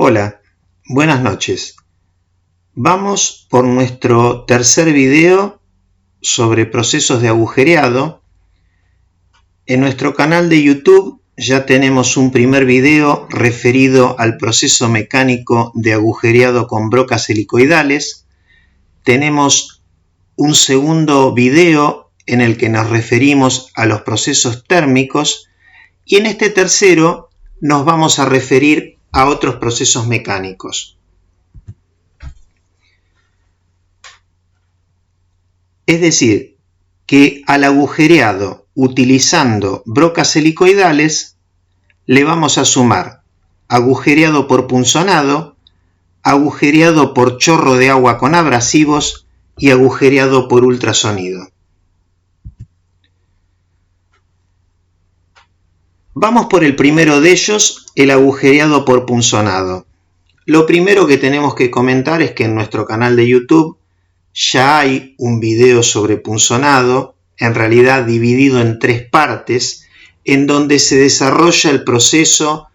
Hola, buenas noches. Vamos por nuestro tercer video sobre procesos de agujereado. En nuestro canal de YouTube ya tenemos un primer video referido al proceso mecánico de agujereado con brocas helicoidales. Tenemos un segundo video en el que nos referimos a los procesos térmicos y en este tercero nos vamos a referir a otros procesos mecánicos. Es decir, que al agujereado utilizando brocas helicoidales le vamos a sumar agujereado por punzonado, agujereado por chorro de agua con abrasivos y agujereado por ultrasonido. Vamos por el primero de ellos, el agujereado por punzonado. Lo primero que tenemos que comentar es que en nuestro canal de YouTube ya hay un video sobre punzonado, en realidad dividido en 3 partes, en donde se desarrolla el proceso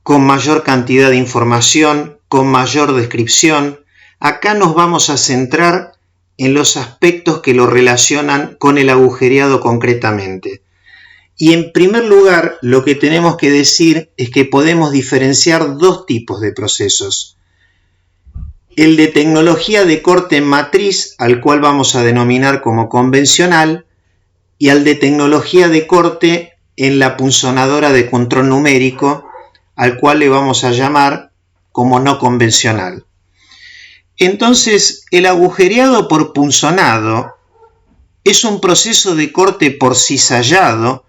con mayor cantidad de información, con mayor descripción. Acá nos vamos a centrar en los aspectos que lo relacionan con el agujereado concretamente. Y en primer lugar, lo que tenemos que decir es que podemos diferenciar dos tipos de procesos. El de tecnología de corte en matriz, al cual vamos a denominar como convencional, y al de tecnología de corte en la punzonadora de control numérico, al cual le vamos a llamar como no convencional. Entonces, el agujereado por punzonado es un proceso de corte por cizallado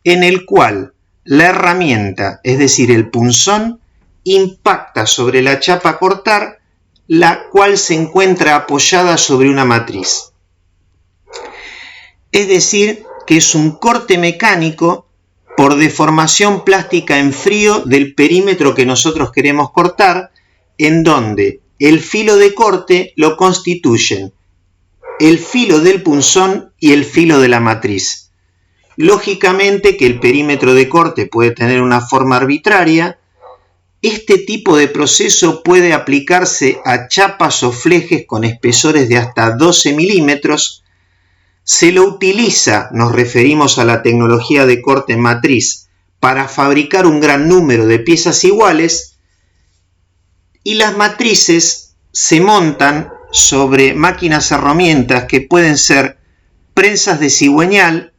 en el cual la herramienta, es decir, el punzón, impacta sobre la chapa a cortar, la cual se encuentra apoyada sobre una matriz. Es decir, que es un corte mecánico por deformación plástica en frío del perímetro que nosotros queremos cortar, en donde el filo de corte lo constituyen el filo del punzón y el filo de la matriz. Lógicamente que el perímetro de corte puede tener una forma arbitraria. Este tipo de proceso puede aplicarse a chapas o flejes con espesores de hasta 12 milímetros. Se lo utiliza, nos referimos a la tecnología de corte en matriz, para fabricar un gran número de piezas iguales, y las matrices se montan sobre máquinas herramientas que pueden ser prensas de cigüeñal,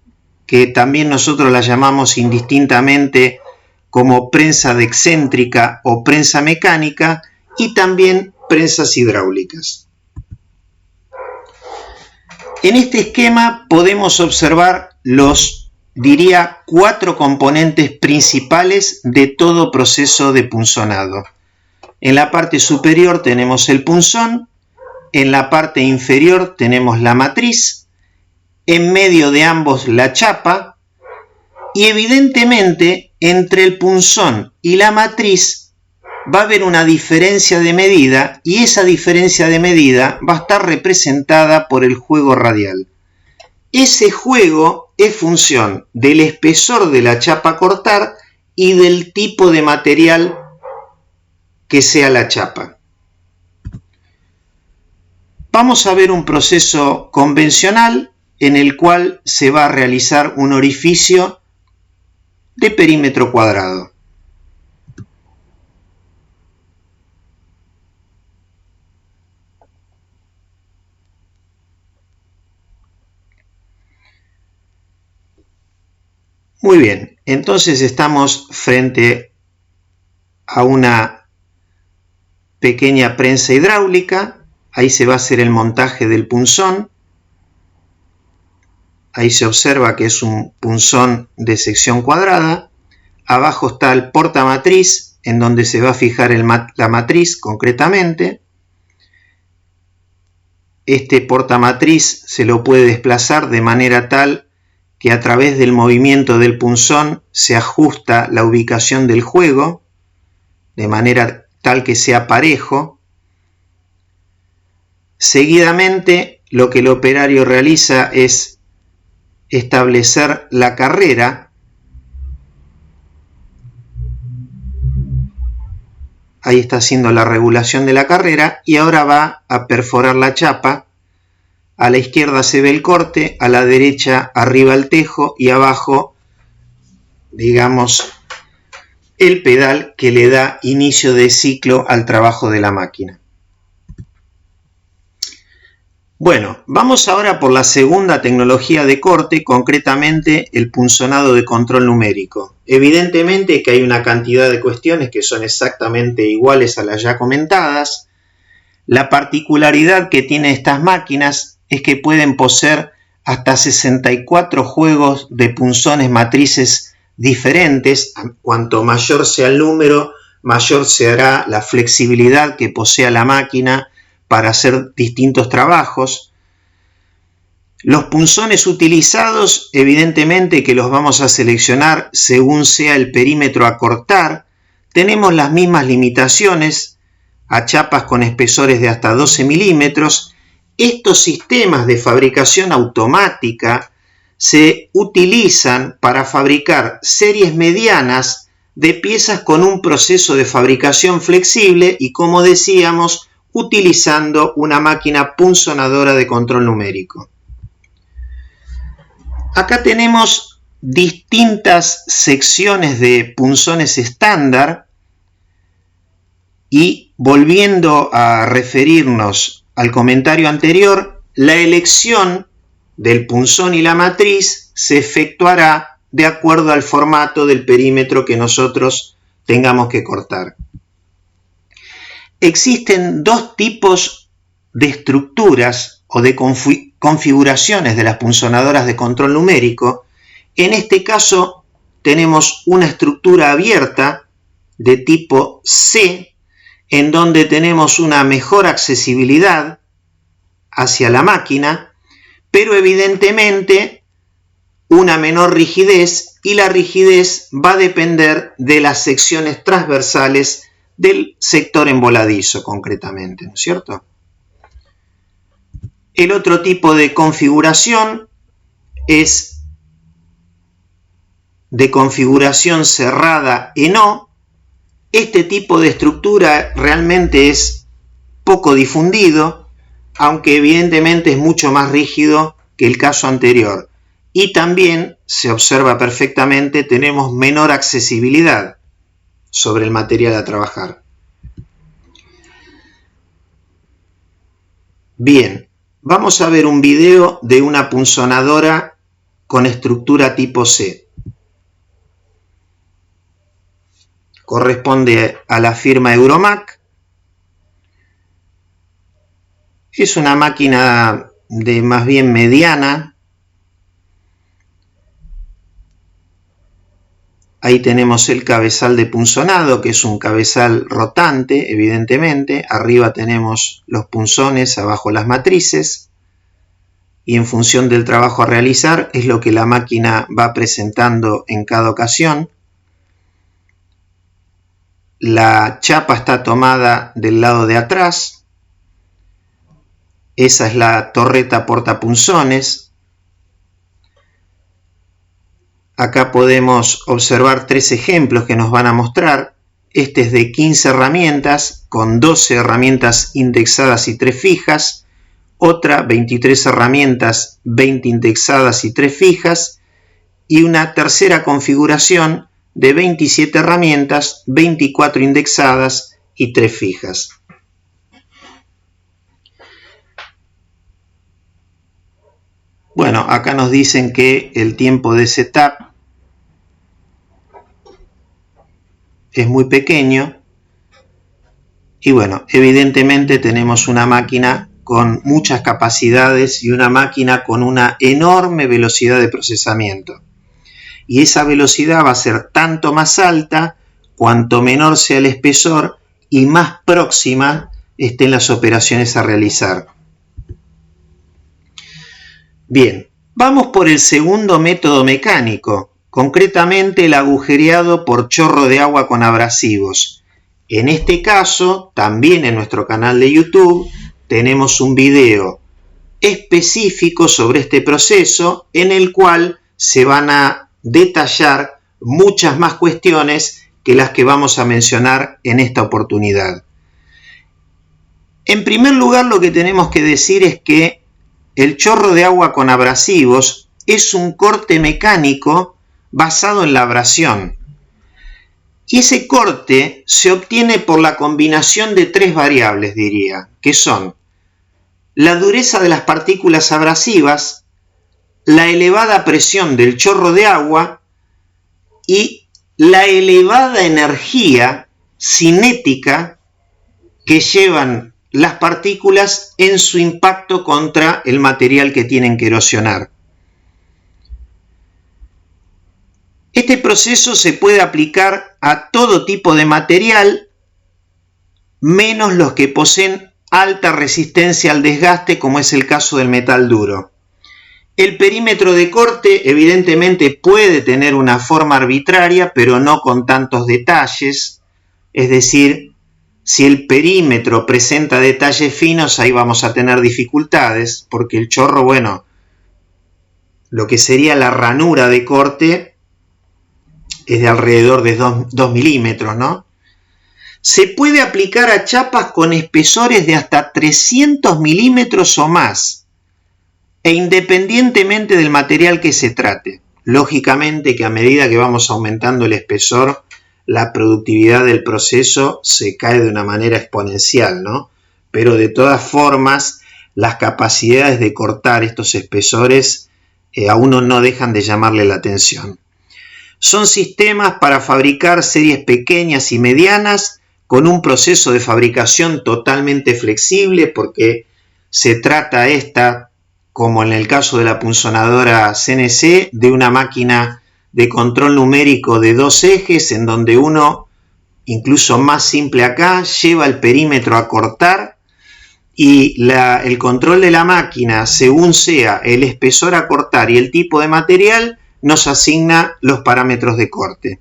que también nosotros las llamamos indistintamente como prensa de excéntrica o prensa mecánica, y también prensas hidráulicas. En este esquema podemos observar los, diría, 4 componentes principales de todo proceso de punzonado. En la parte superior tenemos el punzón, en la parte inferior tenemos la matriz, en medio de ambos la chapa, y evidentemente entre el punzón y la matriz va a haber una diferencia de medida, y esa diferencia de medida va a estar representada por el juego radial. Ese juego es función del espesor de la chapa a cortar y del tipo de material que sea la chapa. Vamos a ver un proceso convencional en el cual se va a realizar un orificio de perímetro cuadrado. Muy bien, entonces estamos frente a una pequeña prensa hidráulica. Ahí se va a hacer el montaje del punzón. Ahí se observa que es un punzón de sección cuadrada. Abajo está el portamatriz, en donde se va a fijar la matriz concretamente. Este portamatriz se lo puede desplazar de manera tal que a través del movimiento del punzón se ajusta la ubicación del juego, de manera tal que sea parejo. Seguidamente, lo que el operario realiza es establecer la carrera ahí está haciendo la regulación de la carrera y ahora va a perforar la chapa. A la izquierda se ve el corte, a la derecha arriba el tejo y abajo, digamos, el pedal que le da inicio de ciclo al trabajo de la máquina. Bueno, vamos ahora por la segunda tecnología de corte, concretamente el punzonado de control numérico. Evidentemente que hay una cantidad de cuestiones que son exactamente iguales a las ya comentadas. La particularidad que tienen estas máquinas es que pueden poseer hasta 64 juegos de punzones matrices diferentes. Cuanto mayor sea el número, mayor será la flexibilidad que posea la máquina para hacer distintos trabajos. Los punzones utilizados, evidentemente que los vamos a seleccionar según sea el perímetro a cortar. Tenemos las mismas limitaciones a chapas con espesores de hasta 12 milímetros. Estos sistemas de fabricación automática se utilizan para fabricar series medianas de piezas con un proceso de fabricación flexible y, como decíamos, utilizando una máquina punzonadora de control numérico. Acá tenemos distintas secciones de punzones estándar y, volviendo a referirnos al comentario anterior, la elección del punzón y la matriz se efectuará de acuerdo al formato del perímetro que nosotros tengamos que cortar. Existen dos tipos de estructuras o de configuraciones de las punzonadoras de control numérico. En este caso tenemos una estructura abierta de tipo C, en donde tenemos una mejor accesibilidad hacia la máquina, pero evidentemente una menor rigidez, y la rigidez va a depender de las secciones transversales del sector emboladizo concretamente, ¿no es cierto? El otro tipo de configuración es de configuración cerrada en O. Este tipo de estructura realmente es poco difundido, aunque evidentemente es mucho más rígido que el caso anterior. Y también se observa perfectamente, tenemos menor accesibilidad sobre el material a trabajar. Bien, vamos a ver un video de una punzonadora con estructura tipo C. Corresponde a la firma Euromac. Es una máquina de más bien mediana. Ahí tenemos el cabezal de punzonado, que es un cabezal rotante, evidentemente. Arriba tenemos los punzones, abajo las matrices. Y en función del trabajo a realizar, es lo que la máquina va presentando en cada ocasión. La chapa está tomada del lado de atrás. Esa es la torreta portapunzones. Acá podemos observar tres ejemplos que nos van a mostrar. Este es de 15 herramientas, con 12 herramientas indexadas y 3 fijas. Otra, 23 herramientas, 20 indexadas y 3 fijas. Y una tercera configuración de 27 herramientas, 24 indexadas y 3 fijas. Bueno, acá nos dicen que el tiempo de setup es muy pequeño y bueno, evidentemente tenemos una máquina con muchas capacidades y una máquina con una enorme velocidad de procesamiento. Y esa velocidad va a ser tanto más alta cuanto menor sea el espesor y más próxima estén las operaciones a realizar. Bien, vamos por el segundo método mecánico, concretamente el agujereado por chorro de agua con abrasivos. En este caso, también en nuestro canal de YouTube, tenemos un video específico sobre este proceso en el cual se van a detallar muchas más cuestiones que las que vamos a mencionar en esta oportunidad. En primer lugar, lo que tenemos que decir es que el chorro de agua con abrasivos es un corte mecánico basado en la abrasión. Y ese corte se obtiene por la combinación de tres variables, diría, que son la dureza de las partículas abrasivas, la elevada presión del chorro de agua y la elevada energía cinética que llevan las partículas en su impacto contra el material que tienen que erosionar. Este proceso se puede aplicar a todo tipo de material, menos los que poseen alta resistencia al desgaste, como es el caso del metal duro. El perímetro de corte evidentemente puede tener una forma arbitraria, pero no con tantos detalles, es decir, si el perímetro presenta detalles finos, ahí vamos a tener dificultades, porque el chorro, bueno, lo que sería la ranura de corte es de alrededor de 2 milímetros, ¿no? Se puede aplicar a chapas con espesores de hasta 300 milímetros o más, e independientemente del material que se trate. Lógicamente que a medida que vamos aumentando el espesor, la productividad del proceso se cae de una manera exponencial, ¿no? Pero de todas formas, las capacidades de cortar estos espesores a uno no dejan de llamarle la atención. Son sistemas para fabricar series pequeñas y medianas con un proceso de fabricación totalmente flexible, porque se trata como en el caso de la punzonadora CNC, de una máquina de control numérico de 2 ejes, en donde uno, incluso más simple acá, lleva el perímetro a cortar y el control de la máquina, según sea el espesor a cortar y el tipo de material, nos asigna los parámetros de corte.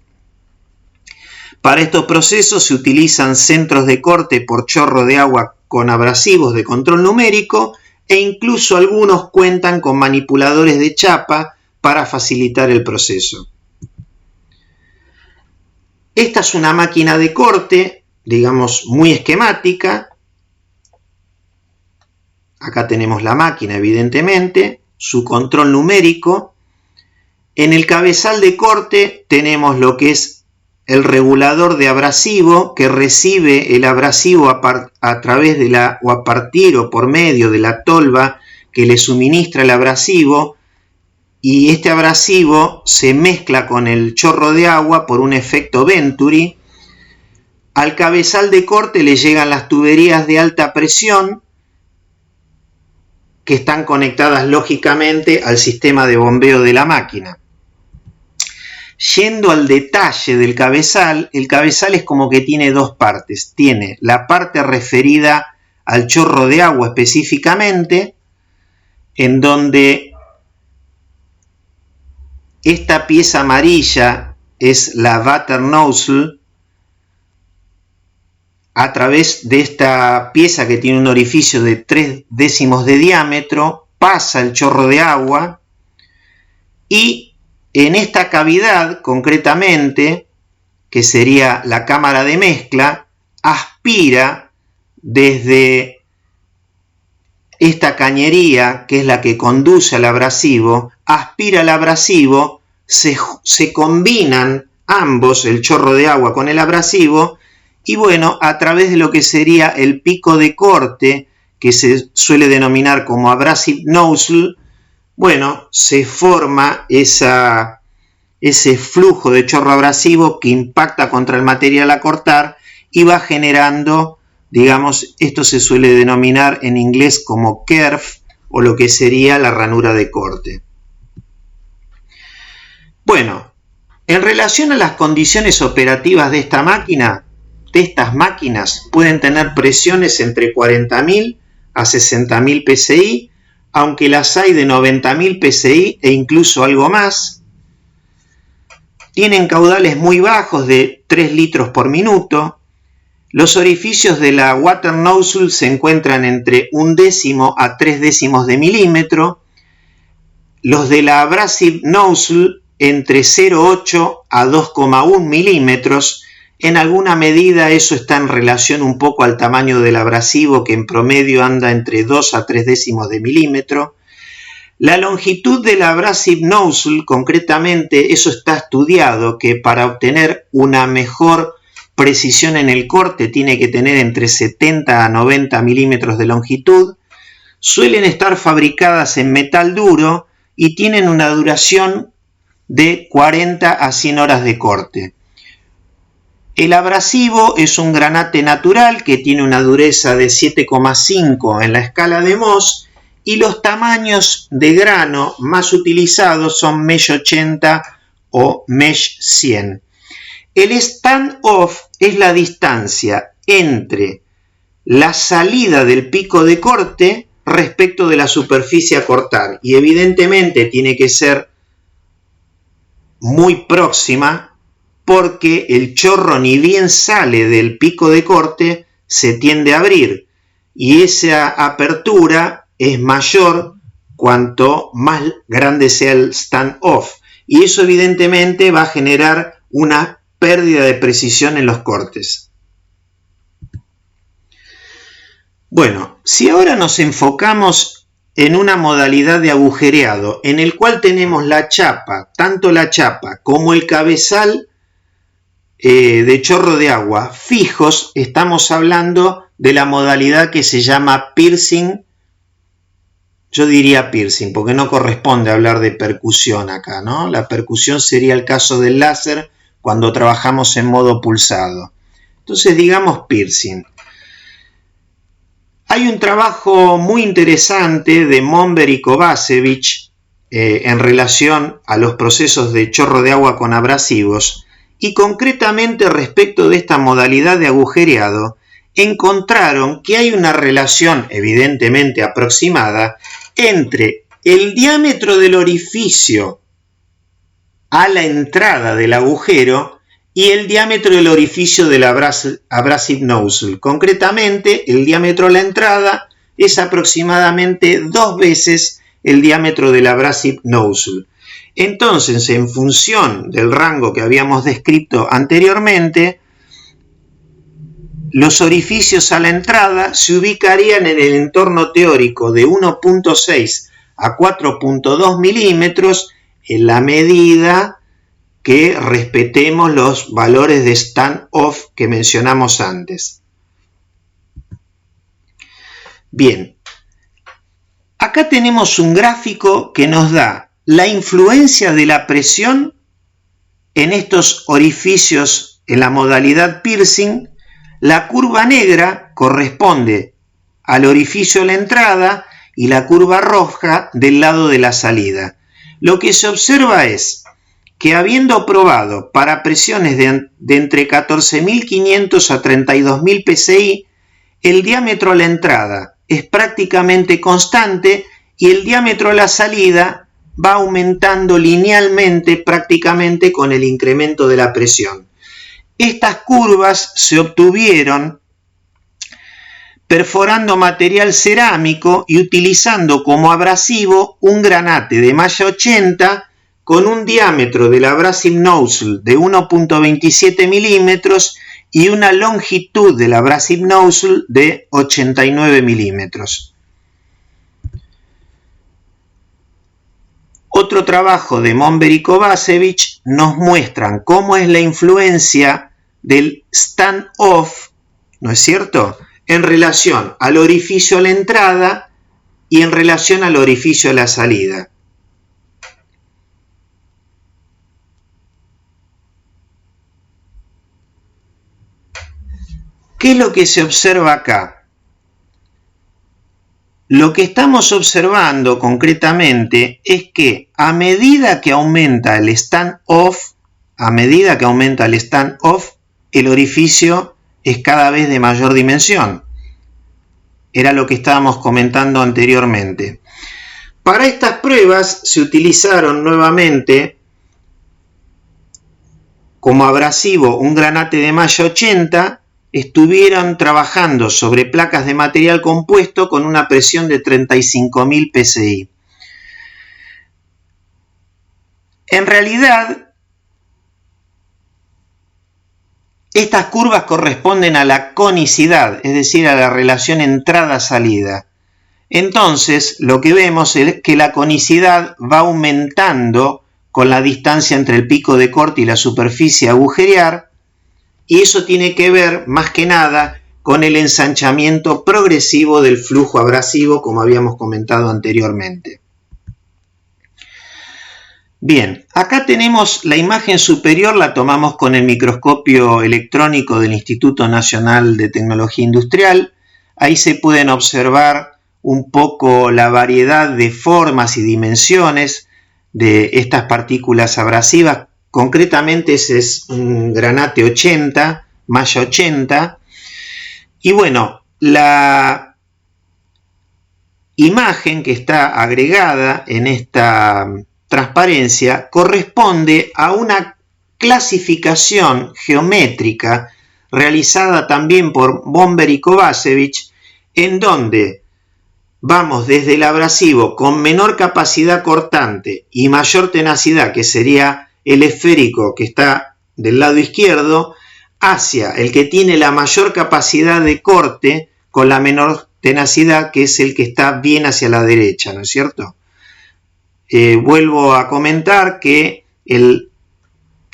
Para estos procesos se utilizan centros de corte por chorro de agua con abrasivos de control numérico, e incluso algunos cuentan con manipuladores de chapa para facilitar el proceso. Esta es una máquina de corte, digamos, muy esquemática. Acá tenemos la máquina, evidentemente, su control numérico. En el cabezal de corte tenemos lo que es el regulador de abrasivo, que recibe el abrasivo a través de o a partir o por medio de la tolva que le suministra el abrasivo, y este abrasivo se mezcla con el chorro de agua por un efecto Venturi. Al cabezal de corte le llegan las tuberías de alta presión, que están conectadas lógicamente al sistema de bombeo de la máquina. Yendo al detalle del cabezal, el cabezal es como que tiene dos partes. Tiene la parte referida al chorro de agua específicamente, en donde esta pieza amarilla es la water nozzle. A través de esta pieza, que tiene un orificio de 3/10 de diámetro, pasa el chorro de agua, y en esta cavidad, concretamente, que sería la cámara de mezcla, aspira desde esta cañería, que es la que conduce al abrasivo, aspira el abrasivo, se combinan ambos, el chorro de agua con el abrasivo, y bueno, a través de lo que sería el pico de corte, que se suele denominar como abrasive nozzle, bueno, se forma ese flujo de chorro abrasivo que impacta contra el material a cortar y va generando, digamos, esto se suele denominar en inglés como kerf, o lo que sería la ranura de corte. Bueno, en relación a las condiciones operativas de esta máquina, de estas máquinas pueden tener presiones entre 40.000 a 60.000 psi, aunque las hay de 90.000 psi e incluso algo más. Tienen caudales muy bajos de 3 litros por minuto. Los orificios de la water nozzle se encuentran entre 1/10 a 3/10 de milímetro. Los de la abrasive nozzle entre 0,8 a 2,1 milímetros. En alguna medida eso está en relación un poco al tamaño del abrasivo, que en promedio anda entre 2 a 3 décimos de milímetro. La longitud del abrasive nozzle, concretamente, eso está estudiado, que para obtener una mejor precisión en el corte tiene que tener entre 70 a 90 milímetros de longitud. Suelen estar fabricadas en metal duro y tienen una duración de 40 a 100 horas de corte. El abrasivo es un granate natural que tiene una dureza de 7,5 en la escala de Mohs y los tamaños de grano más utilizados son mesh 80 o mesh 100. El stand-off es la distancia entre la salida del pico de corte respecto de la superficie a cortar, y evidentemente tiene que ser muy próxima, porque el chorro ni bien sale del pico de corte se tiende a abrir, y esa apertura es mayor cuanto más grande sea el stand-off, y eso evidentemente va a generar una pérdida de precisión en los cortes. Bueno, si ahora nos enfocamos en una modalidad de agujereado en el cual tenemos la chapa, tanto la chapa como el cabezal de chorro de agua fijos, estamos hablando de la modalidad que se llama piercing. Yo diría piercing porque no corresponde hablar de percusión acá, ¿no? La percusión sería el caso del láser cuando trabajamos en modo pulsado. Entonces digamos piercing. Hay un trabajo muy interesante de Momber y Kovacevic en relación a los procesos de chorro de agua con abrasivos, y concretamente respecto de esta modalidad de agujereado, encontraron que hay una relación evidentemente aproximada entre el diámetro del orificio a la entrada del agujero y el diámetro del orificio del abrasive nozzle. Concretamente, el diámetro a la entrada es aproximadamente 2 veces el diámetro del abrasive nozzle. Entonces, en función del rango que habíamos descrito anteriormente, los orificios a la entrada se ubicarían en el entorno teórico de 1.6 a 4.2 milímetros en la medida que respetemos los valores de stand-off que mencionamos antes. Bien, acá tenemos un gráfico que nos da la influencia de la presión en estos orificios en la modalidad piercing. La curva negra corresponde al orificio de la entrada y la curva roja del lado de la salida. Lo que se observa es que, habiendo probado para presiones de entre 14.500 a 32.000 psi, el diámetro a la entrada es prácticamente constante y el diámetro a la salida va aumentando linealmente prácticamente con el incremento de la presión. Estas curvas se obtuvieron perforando material cerámico y utilizando como abrasivo un granate de malla 80 con un diámetro del abrasive nozzle de 1.27 milímetros y una longitud del abrasive nozzle de 89 milímetros. Otro trabajo de Momber y Kovacevic nos muestran cómo es la influencia del stand-off, ¿no es cierto?, en relación al orificio a la entrada y en relación al orificio a la salida. ¿Qué es lo que se observa acá? Lo que estamos observando concretamente es que a medida que aumenta el stand-off, el orificio es cada vez de mayor dimensión. Era lo que estábamos comentando anteriormente. Para estas pruebas se utilizaron nuevamente como abrasivo un granate de malla 80. Estuvieron trabajando sobre placas de material compuesto con una presión de 35.000 psi. En realidad, Estas curvas corresponden a la conicidad, es decir, a la relación entrada-salida. Entonces, lo que vemos es que la conicidad va aumentando con la distancia entre el pico de corte y la superficie a agujerear, y eso tiene que ver, más que nada, con el ensanchamiento progresivo del flujo abrasivo, como habíamos comentado anteriormente. Bien, acá tenemos la imagen superior, la tomamos con el microscopio electrónico del Instituto Nacional de Tecnología Industrial. Ahí se pueden observar un poco la variedad de formas y dimensiones de estas partículas abrasivas. Concretamente ese es un granate 80, malla 80. Y bueno, la imagen que está agregada en esta transparencia corresponde a una clasificación geométrica realizada también por Bomber y Kovacevic, en donde vamos desde el abrasivo con menor capacidad cortante y mayor tenacidad, que sería el esférico que está del lado izquierdo, hacia el que tiene la mayor capacidad de corte con la menor tenacidad, que es el que está bien hacia la derecha, ¿no es cierto? Vuelvo a comentar que el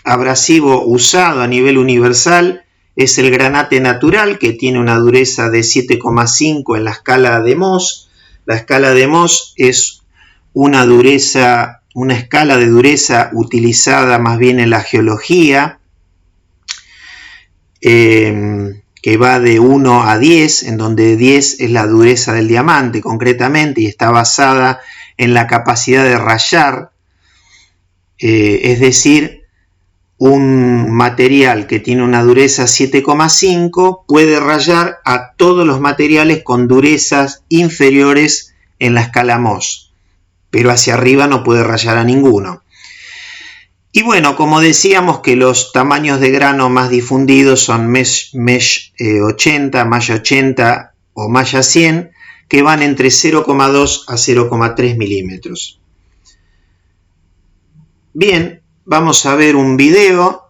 abrasivo usado a nivel universal es el granate natural, que tiene una dureza de 7,5 en la escala de Mohs. La escala de Mohs es una escala de dureza utilizada más bien en la geología, que va de 1 a 10, en donde 10 es la dureza del diamante concretamente, y está basada en la capacidad de rayar, es decir, un material que tiene una dureza 7,5 puede rayar a todos los materiales con durezas inferiores en la escala Mohs, pero hacia arriba no puede rayar a ninguno. Y bueno, como decíamos que los tamaños de grano más difundidos son mesh 80, malla 80 o malla 100, que van entre 0,2 a 0,3 milímetros. Bien, vamos a ver un video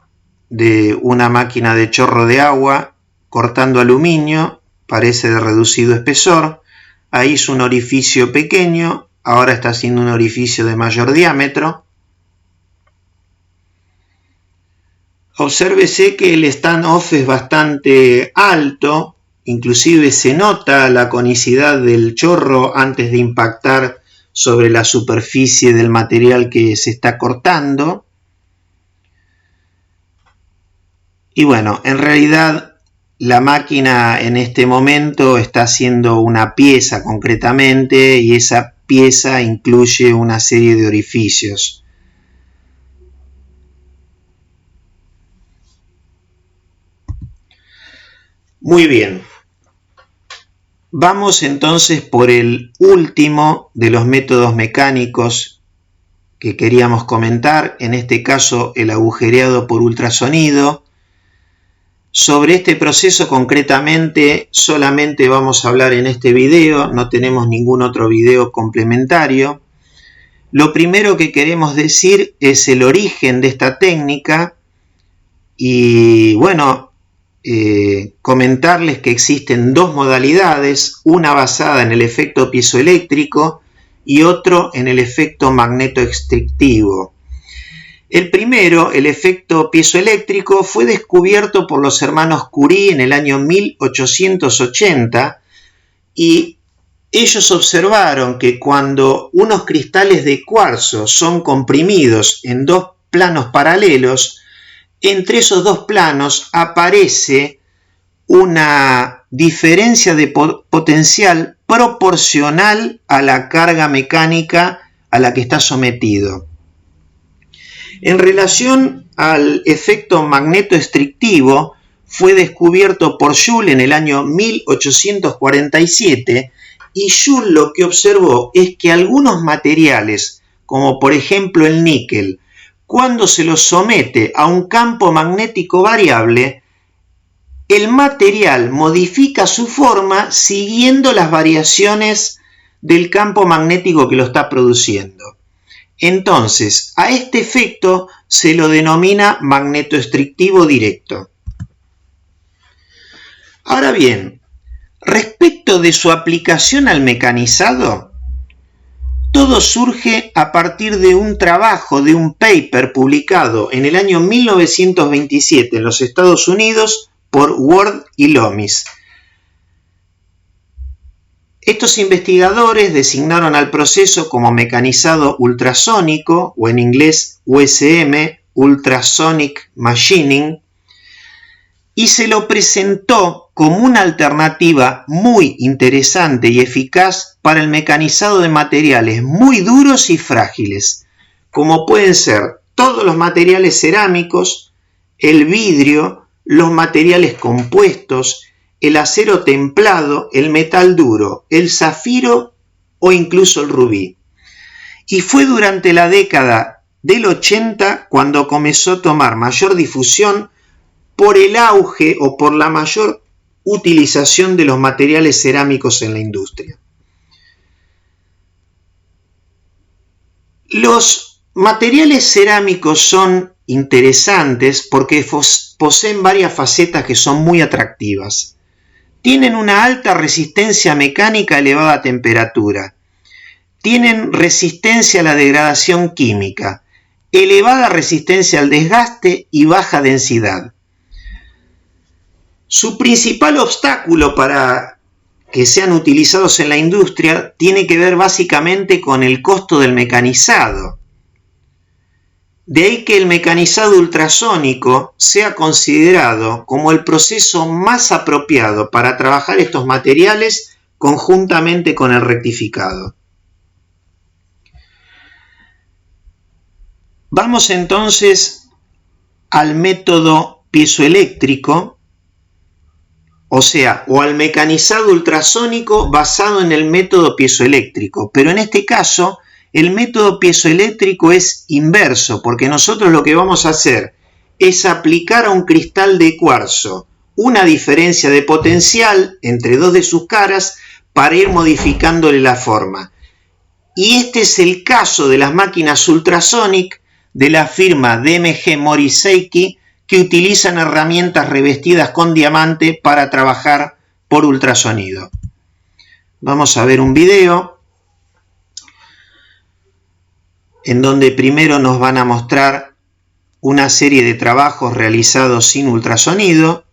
de una máquina de chorro de agua cortando aluminio, parece de reducido espesor. Ahí hizo un orificio pequeño, ahora está haciendo un orificio de mayor diámetro. Obsérvese que el stand-off es bastante alto, inclusive se nota la conicidad del chorro antes de impactar sobre la superficie del material que se está cortando. Y bueno, en realidad la máquina en este momento está haciendo una pieza concretamente, y esa pieza incluye una serie de orificios. Muy bien. Vamos entonces por el último de los métodos mecánicos que queríamos comentar, en este caso el agujereado por ultrasonido. Sobre este proceso concretamente solamente vamos a hablar en este video, no tenemos ningún otro video complementario. Lo primero que queremos decir es el origen de esta técnica y bueno, comentarles que existen dos modalidades, una basada en el efecto piezoeléctrico y otro en el efecto magnetoextractivo. El primero, el efecto piezoeléctrico, fue descubierto por los hermanos Curie en el año 1880 y ellos observaron que cuando unos cristales de cuarzo son comprimidos en dos planos paralelos, entre esos dos planos aparece una diferencia de potencial proporcional a la carga mecánica a la que está sometido. En relación al efecto magnetoextractivo, fue descubierto por Joule en el año 1847, y Joule lo que observó es que algunos materiales, como por ejemplo el níquel, cuando se los somete a un campo magnético variable, el material modifica su forma siguiendo las variaciones del campo magnético que lo está produciendo. Entonces, a este efecto se lo denomina magnetoextractivo directo. Ahora bien, respecto de su aplicación al mecanizado, todo surge a partir de un trabajo, de un paper publicado en el año 1927 en los Estados Unidos por Ward y Loomis. Estos investigadores designaron al proceso como mecanizado ultrasónico, o en inglés USM, Ultrasonic Machining, y se lo presentó como una alternativa muy interesante y eficaz para el mecanizado de materiales muy duros y frágiles, como pueden ser todos los materiales cerámicos, el vidrio, los materiales compuestos, el acero templado, el metal duro, el zafiro o incluso el rubí. Y fue durante la década del 80 cuando comenzó a tomar mayor difusión por el auge o por la mayor utilización de los materiales cerámicos en la industria. Los materiales cerámicos son interesantes porque poseen varias facetas que son muy atractivas. Tienen una alta resistencia mecánica a elevada temperatura. Tienen resistencia a la degradación química, elevada resistencia al desgaste y baja densidad. Su principal obstáculo para que sean utilizados en la industria tiene que ver básicamente con el costo del mecanizado. De ahí que el mecanizado ultrasónico sea considerado como el proceso más apropiado para trabajar estos materiales conjuntamente con el rectificado. Vamos entonces al método piezoeléctrico, o al mecanizado ultrasónico basado en el método piezoeléctrico, pero en este caso el método piezoeléctrico es inverso, porque nosotros lo que vamos a hacer es aplicar a un cristal de cuarzo una diferencia de potencial entre dos de sus caras para ir modificándole la forma. Y este es el caso de las máquinas Ultrasonic de la firma DMG Mori Seiki, que utilizan herramientas revestidas con diamante para trabajar por ultrasonido. Vamos a ver un video en donde primero nos van a mostrar una serie de trabajos realizados sin ultrasonido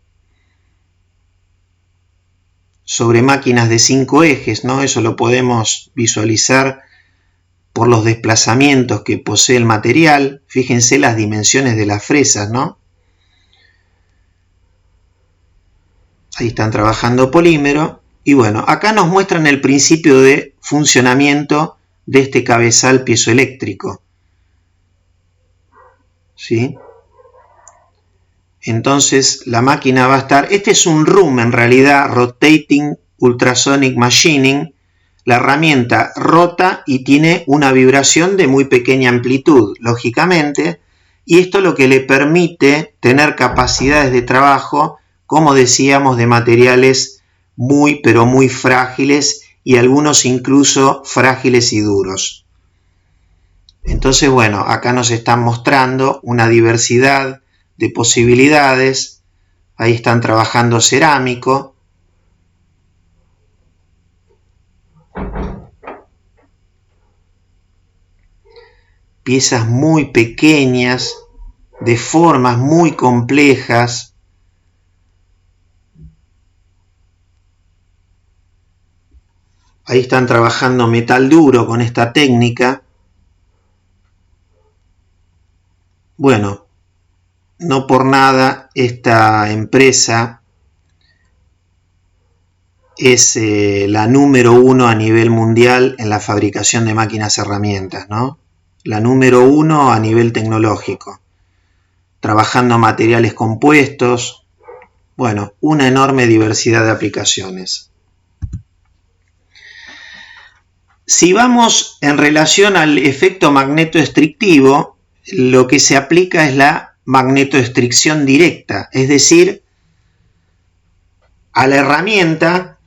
sobre máquinas de 5 ejes, ¿no? Eso lo podemos visualizar por los desplazamientos que posee el material. Fíjense las dimensiones de las fresas, ¿no? Ahí están trabajando polímero. Y bueno, acá nos muestran el principio de funcionamiento de este cabezal piezoeléctrico. ¿Sí? Entonces la máquina va a estar... Este es un RUM en realidad, Rotating Ultrasonic Machining. La herramienta rota y tiene una vibración de muy pequeña amplitud, lógicamente. Y esto lo que le permite tener capacidades de trabajo, como decíamos, de materiales muy pero muy frágiles y algunos incluso frágiles y duros. Entonces, bueno, acá nos están mostrando una diversidad de posibilidades. Ahí están trabajando cerámico. Piezas muy pequeñas, de formas muy complejas. Ahí están trabajando metal duro con esta técnica. Bueno, no por nada esta empresa es la número 1 a nivel mundial en la fabricación de máquinas herramientas, ¿no? La número 1 a nivel tecnológico, trabajando materiales compuestos, bueno, una enorme diversidad de aplicaciones. Si vamos en relación al efecto magnetoestrictivo, lo que se aplica es la magnetoestricción directa, es decir, a la herramienta,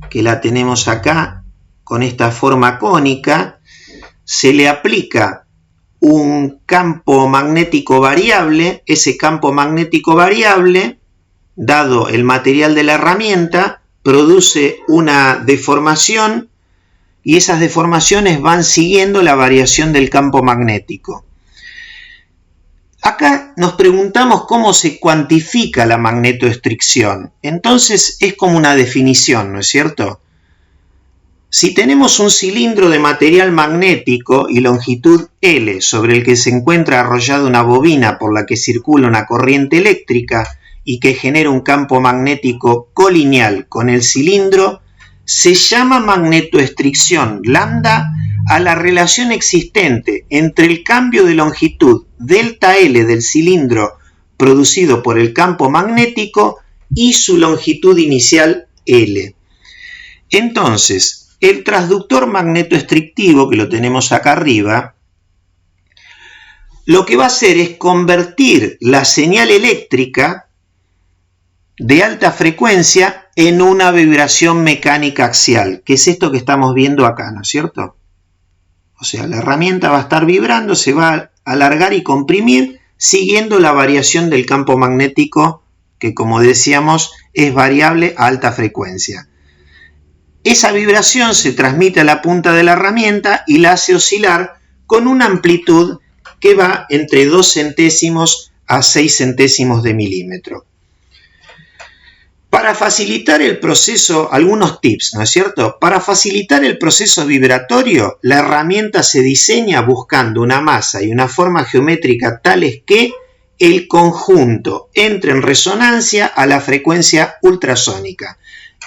que la tenemos acá, con esta forma cónica, se le aplica un campo magnético variable. Ese campo magnético variable dado el material de la herramienta, produce una deformación y esas deformaciones van siguiendo la variación del campo magnético. Acá nos preguntamos cómo se cuantifica la magnetoestricción. Entonces es como una definición, ¿no es cierto? Si tenemos un cilindro de material magnético y longitud L sobre el que se encuentra arrollada una bobina por la que circula una corriente eléctrica y que genera un campo magnético colineal con el cilindro, se llama magnetoestricción lambda a la relación existente entre el cambio de longitud delta L del cilindro producido por el campo magnético y su longitud inicial L. Entonces, el transductor magnetoestrictivo, que lo tenemos acá arriba, lo que va a hacer es convertir la señal eléctrica de alta frecuencia en una vibración mecánica axial, que es esto que estamos viendo acá, ¿no es cierto? O sea, la herramienta va a estar vibrando, se va a alargar y comprimir siguiendo la variación del campo magnético, que como decíamos es variable a alta frecuencia. Esa vibración se transmite a la punta de la herramienta y la hace oscilar con una amplitud que va entre 2 centésimos a 6 centésimos de milímetro. Para facilitar el proceso, algunos tips, ¿no es cierto? Para facilitar el proceso vibratorio, la herramienta se diseña buscando una masa y una forma geométrica tales que el conjunto entre en resonancia a la frecuencia ultrasónica.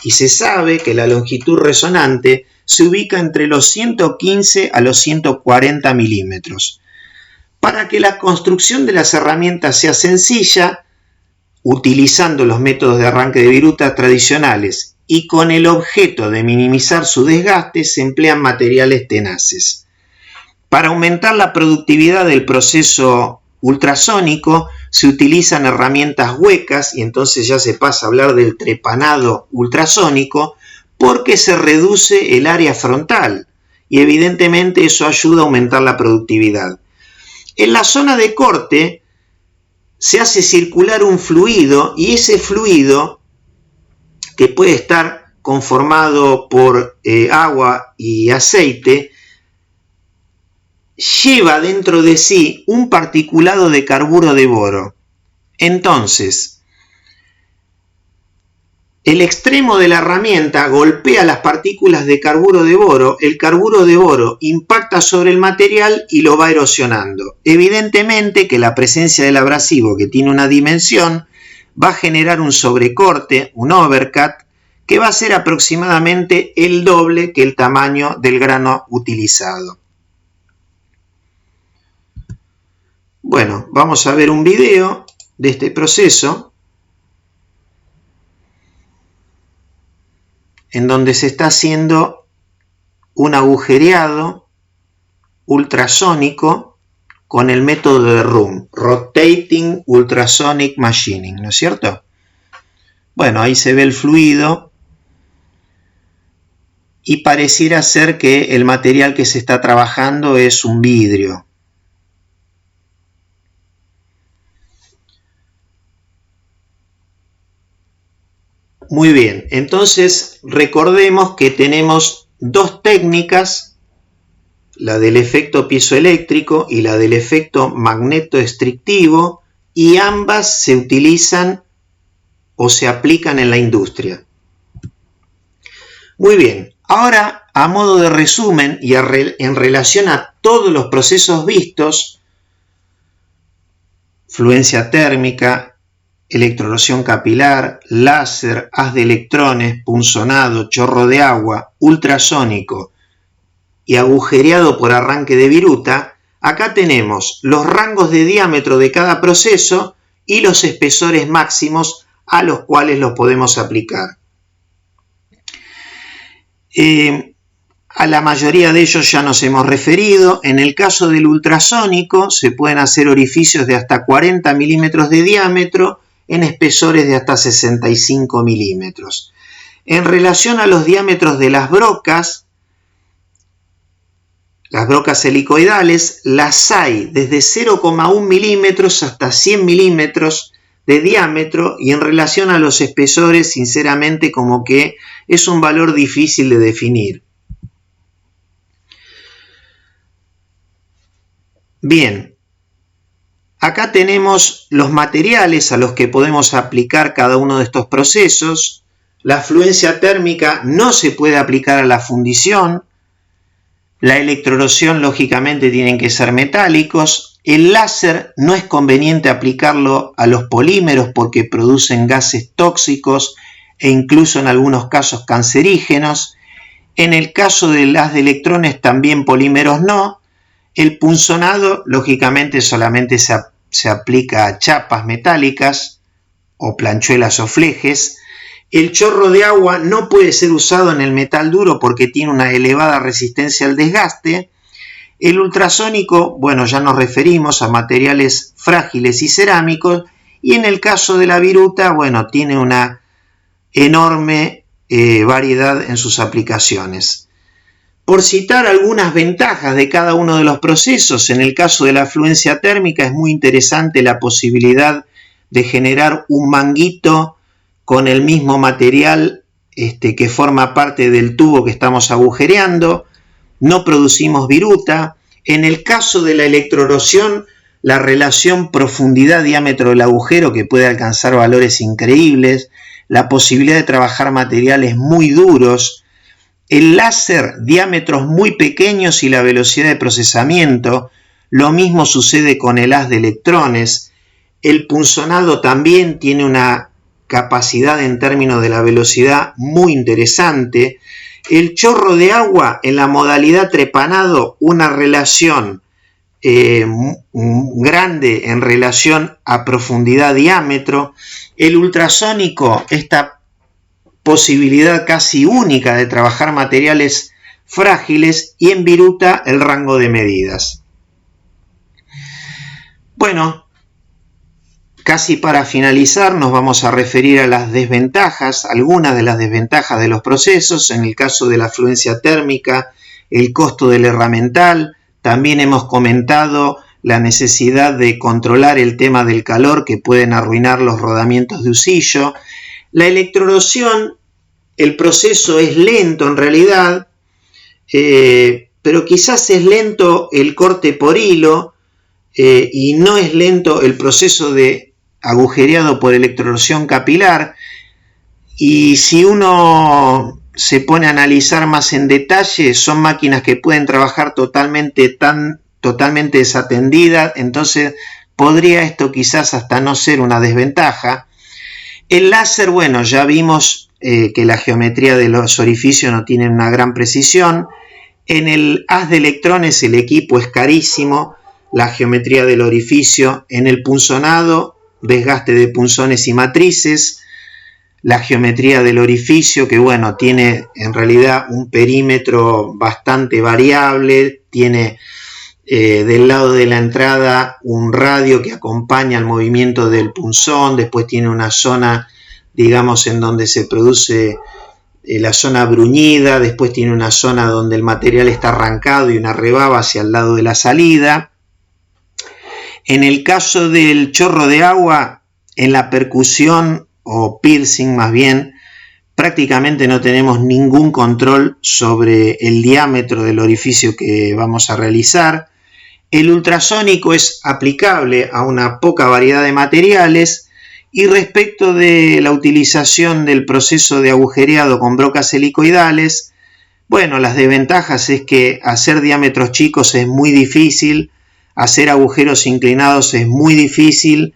Y se sabe que la longitud resonante se ubica entre los 115 a los 140 milímetros. Para que la construcción de las herramientas sea sencilla, utilizando los métodos de arranque de viruta tradicionales y con el objeto de minimizar su desgaste, se emplean materiales tenaces. Para aumentar la productividad del proceso ultrasónico, se utilizan herramientas huecas y entonces ya se pasa a hablar del trepanado ultrasónico porque se reduce el área frontal y evidentemente eso ayuda a aumentar la productividad. En la zona de corte se hace circular un fluido y ese fluido, que puede estar conformado por agua y aceite, lleva dentro de sí un particulado de carburo de boro. Entonces, el extremo de la herramienta golpea las partículas de carburo de boro, el carburo de boro impacta sobre el material y lo va erosionando. Evidentemente que la presencia del abrasivo, que tiene una dimensión, va a generar un sobrecorte, un overcut, que va a ser aproximadamente el doble que el tamaño del grano utilizado. Bueno, vamos a ver un video de este proceso en donde se está haciendo un agujereado ultrasónico con el método de RUM, Rotating Ultrasonic Machining, ¿no es cierto? Bueno, ahí se ve el fluido y pareciera ser que el material que se está trabajando es un vidrio. Muy bien, entonces recordemos que tenemos dos técnicas, la del efecto piezoeléctrico y la del efecto magnetoestrictivo, y ambas se utilizan o se aplican en la industria. Muy bien, ahora a modo de resumen y en relación a todos los procesos vistos, fluencia térmica, electroerosión capilar, láser, haz de electrones, punzonado, chorro de agua, ultrasónico y agujereado por arranque de viruta, acá tenemos los rangos de diámetro de cada proceso y los espesores máximos a los cuales los podemos aplicar. A la mayoría de ellos ya nos hemos referido. En el caso del ultrasónico se pueden hacer orificios de hasta 40 milímetros de diámetro en espesores de hasta 65 milímetros. En relación a los diámetros de las brocas helicoidales, las hay desde 0,1 milímetros hasta 100 milímetros de diámetro, y en relación a los espesores, sinceramente, como que es un valor difícil de definir. Bien, acá tenemos los materiales a los que podemos aplicar cada uno de estos procesos. La fluencia térmica no se puede aplicar a la fundición. La electroerosión, lógicamente, tienen que ser metálicos. El láser no es conveniente aplicarlo a los polímeros porque producen gases tóxicos e incluso en algunos casos cancerígenos. En el caso del haz de electrones también polímeros no. El punzonado, lógicamente, solamente se aplica a chapas metálicas o planchuelas o flejes. El chorro de agua no puede ser usado en el metal duro porque tiene una elevada resistencia al desgaste. El ultrasónico, bueno, ya nos referimos a materiales frágiles y cerámicos, y en el caso de la viruta, bueno, tiene una enorme variedad en sus aplicaciones. Por citar algunas ventajas de cada uno de los procesos, en el caso de la fluencia térmica es muy interesante la posibilidad de generar un manguito con el mismo material que forma parte del tubo que estamos agujereando. No producimos viruta. En el caso de la electroerosión, la relación profundidad-diámetro del agujero, que puede alcanzar valores increíbles, la posibilidad de trabajar materiales muy duros, el láser, diámetros muy pequeños y la velocidad de procesamiento. Lo mismo sucede con el haz de electrones. El punzonado también tiene una capacidad en términos de la velocidad muy interesante. El chorro de agua en la modalidad trepanado, una relación grande en relación a profundidad-diámetro. El ultrasónico, esta posibilidad casi única de trabajar materiales frágiles, y en viruta el rango de medidas. Bueno, casi para finalizar nos vamos a referir a las desventajas, algunas de las desventajas de los procesos. En el caso de la fluencia térmica, el costo del herramental. También hemos comentado la necesidad de controlar el tema del calor que pueden arruinar los rodamientos de husillo. La electroerosión, el proceso es lento en realidad, pero quizás es lento el corte por hilo y no es lento el proceso de agujereado por electroerosión capilar. Y si uno se pone a analizar más en detalle, son máquinas que pueden trabajar totalmente desatendidas, entonces podría esto quizás hasta no ser una desventaja. El láser, bueno, ya vimos que la geometría de los orificios no tiene una gran precisión. En el haz de electrones el equipo es carísimo, la geometría del orificio. En el punzonado, desgaste de punzones y matrices. La geometría del orificio, que bueno, tiene en realidad un perímetro bastante variable, tiene del lado de la entrada un radio que acompaña el movimiento del punzón, después tiene una zona, digamos, en donde se produce la zona bruñida, después tiene una zona donde el material está arrancado y una rebaba hacia el lado de la salida. En el caso del chorro de agua, en la percusión o piercing más bien, prácticamente no tenemos ningún control sobre el diámetro del orificio que vamos a realizar. El ultrasónico es aplicable a una poca variedad de materiales. Y respecto de la utilización del proceso de agujereado con brocas helicoidales, bueno, las desventajas es que hacer diámetros chicos es muy difícil, hacer agujeros inclinados es muy difícil,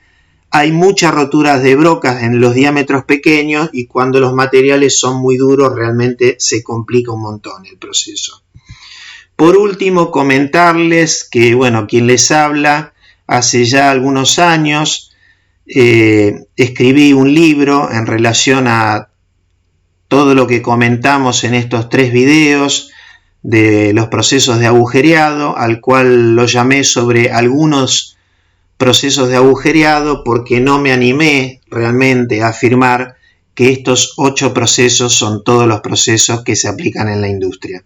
hay muchas roturas de brocas en los diámetros pequeños y cuando los materiales son muy duros realmente se complica un montón el proceso. Por último, comentarles que, bueno, quien les habla, hace ya algunos años escribí un libro en relación a todo lo que comentamos en estos 3 videos de los procesos de agujereado, al cual lo llamé sobre algunos procesos de agujereado porque no me animé realmente a afirmar que estos 8 procesos son todos los procesos que se aplican en la industria.